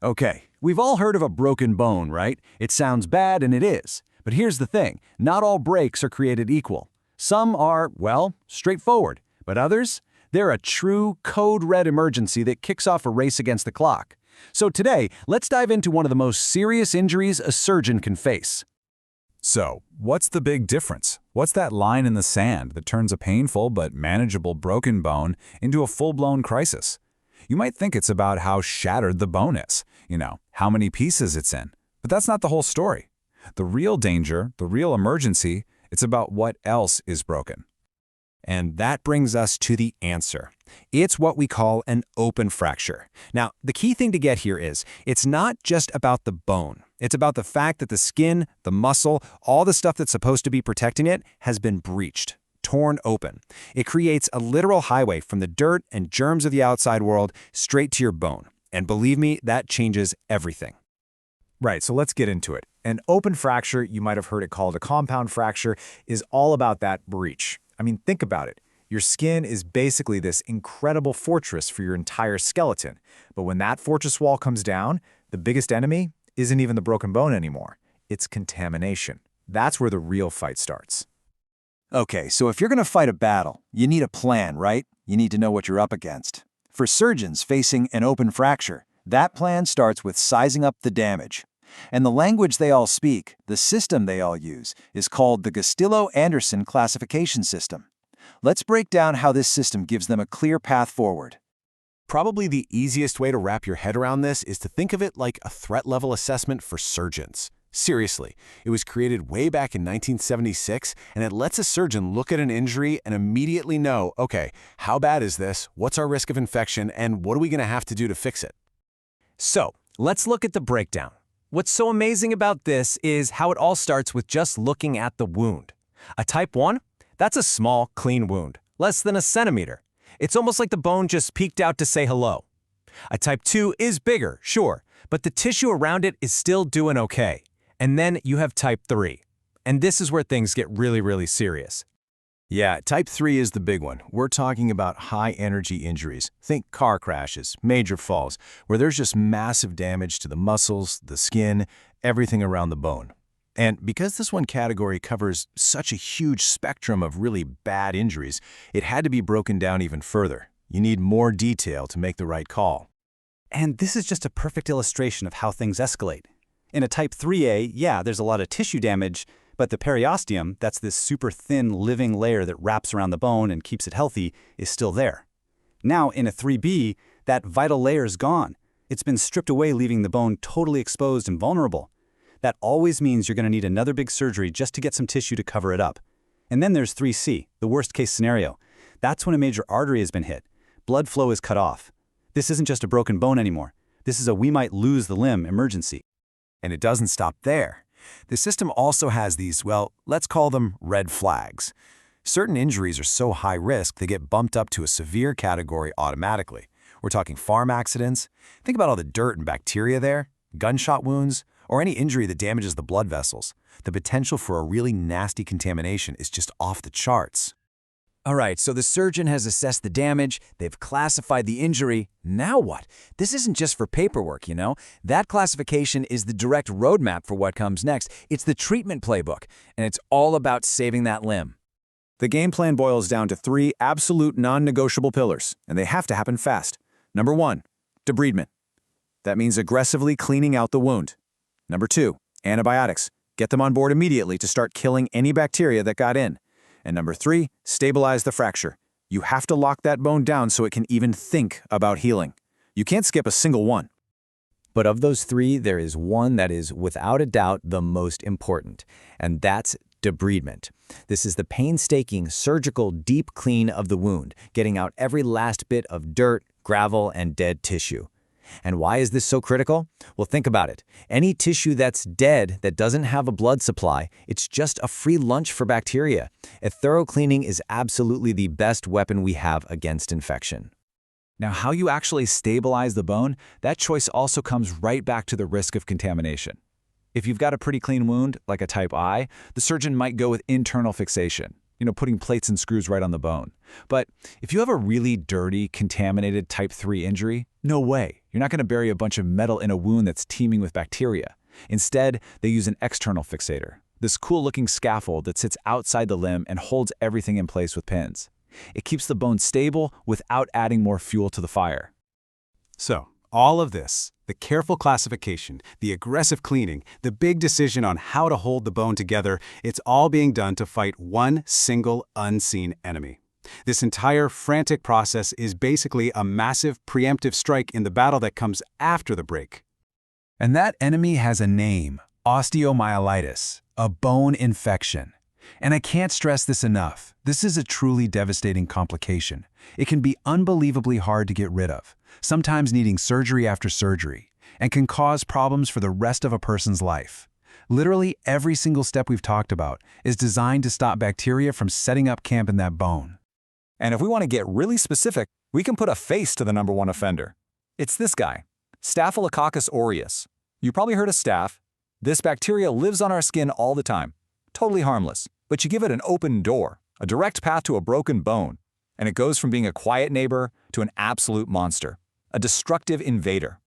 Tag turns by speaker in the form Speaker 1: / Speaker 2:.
Speaker 1: Okay, we've all heard of a broken bone, right? It sounds bad, and it is. But here's the thing, not all breaks are created equal. Some are, well, straightforward, but others? They're a true code-red emergency that kicks off a race against the clock. So today, let's dive into one of the most serious injuries a surgeon can face.
Speaker 2: So, what's the big difference? What's that line in the sand that turns a painful but manageable broken bone into a full-blown crisis? You might think it's about how shattered the bone is, how many pieces it's in. But that's not the whole story. The real danger, the real emergency, it's about what else is broken.
Speaker 3: And that brings us to the answer. It's what we call an open fracture. Now, the key thing to get here is, it's not just about the bone. It's about the fact that the skin, the muscle, all the stuff that's supposed to be protecting it has been breached, torn open. It creates a literal highway from the dirt and germs of the outside world straight to your bone. And believe me, that changes everything.
Speaker 4: Right, so let's get into it. An open fracture, you might have heard it called a compound fracture, is all about that breach. I mean, think about it. Your skin is basically this incredible fortress for your entire skeleton. But when that fortress wall comes down, the biggest enemy isn't even the broken bone anymore. It's contamination. That's where the real fight starts.
Speaker 1: Okay, so if you're going to fight a battle, you need a plan, right? You need to know what you're up against. For surgeons facing an open fracture, that plan starts with sizing up the damage. And the language they all speak, the system they all use, is called the Gastillo-Anderson classification system. Let's break down how this system gives them a clear path forward.
Speaker 5: Probably the easiest way to wrap your head around this is to think of it like a threat level assessment for surgeons. Seriously, it was created way back in 1976, and it lets a surgeon look at an injury and immediately know, okay, how bad is this, what's our risk of infection, and what are we going to have to do to fix it?
Speaker 3: So, let's look at the breakdown. What's so amazing about this is how it all starts with just looking at the wound. A type 1? That's a small, clean wound, less than a centimeter. It's almost like the bone just peeked out to say hello. A type 2 is bigger, sure, but the tissue around it is still doing okay. And then you have type 3. And this is where things get really, really serious.
Speaker 5: Yeah, type 3 is the big one. We're talking about high-energy injuries. Think car crashes, major falls, where there's just massive damage to the muscles, the skin, everything around the bone. And because this one category covers such a huge spectrum of really bad injuries, it had to be broken down even further. You need more detail to make the right call.
Speaker 6: And this is just a perfect illustration of how things escalate. In a type 3A, yeah, there's a lot of tissue damage, but the periosteum, that's this super thin living layer that wraps around the bone and keeps it healthy, is still there. Now, in a 3B, that vital layer is gone. It's been stripped away, leaving the bone totally exposed and vulnerable. That always means you're going to need another big surgery just to get some tissue to cover it up. And then there's 3C, the worst-case scenario. That's when a major artery has been hit. Blood flow is cut off. This isn't just a broken bone anymore. This is a we might lose the limb emergency.
Speaker 5: And it doesn't stop there. The system also has these, well, let's call them red flags. Certain injuries are so high risk they get bumped up to a severe category automatically. We're talking farm accidents. Think about all the dirt and bacteria there, gunshot wounds, or any injury that damages the blood vessels. The potential for a really nasty contamination is just off the charts.
Speaker 1: All right, so the surgeon has assessed the damage, they've classified the injury. Now what? This isn't just for paperwork, That classification is the direct roadmap for what comes next. It's the treatment playbook, and it's all about saving that limb.
Speaker 4: The game plan boils down to 3 absolute non-negotiable pillars, and they have to happen fast. Number 1, debridement. That means aggressively cleaning out the wound. Number 2, antibiotics. Get them on board immediately to start killing any bacteria that got in. And number 3, stabilize the fracture. You have to lock that bone down so it can even think about healing. You can't skip a single one.
Speaker 3: But of those 3, there is one that is without a doubt the most important, and that's debridement. This is the painstaking surgical deep clean of the wound, getting out every last bit of dirt, gravel, and dead tissue. And why is this so critical? Well, think about it. Any tissue that's dead, that doesn't have a blood supply, it's just a free lunch for bacteria. A thorough cleaning is absolutely the best weapon we have against infection.
Speaker 2: Now, how you actually stabilize the bone, that choice also comes right back to the risk of contamination. If you've got a pretty clean wound, like a type I, the surgeon might go with internal fixation, putting plates and screws right on the bone. But if you have a really dirty, contaminated type 3 injury, no way. You're not going to bury a bunch of metal in a wound that's teeming with bacteria. Instead, they use an external fixator, this cool-looking scaffold that sits outside the limb and holds everything in place with pins. It keeps the bone stable without adding more fuel to the fire.
Speaker 7: So, all of this, the careful classification, the aggressive cleaning, the big decision on how to hold the bone together, it's all being done to fight one single unseen enemy. This entire frantic process is basically a massive preemptive strike in the battle that comes after the break.
Speaker 5: And that enemy has a name, osteomyelitis, a bone infection. And I can't stress this enough. This is a truly devastating complication. It can be unbelievably hard to get rid of, sometimes needing surgery after surgery, and can cause problems for the rest of a person's life. Literally every single step we've talked about is designed to stop bacteria from setting up camp in that bone.
Speaker 4: And if we want to get really specific, we can put a face to the number one offender. It's this guy, Staphylococcus aureus. You probably heard of staph. This bacteria lives on our skin all the time. Totally harmless, but you give it an open door, a direct path to a broken bone, and it goes from being a quiet neighbor to an absolute monster, a destructive invader.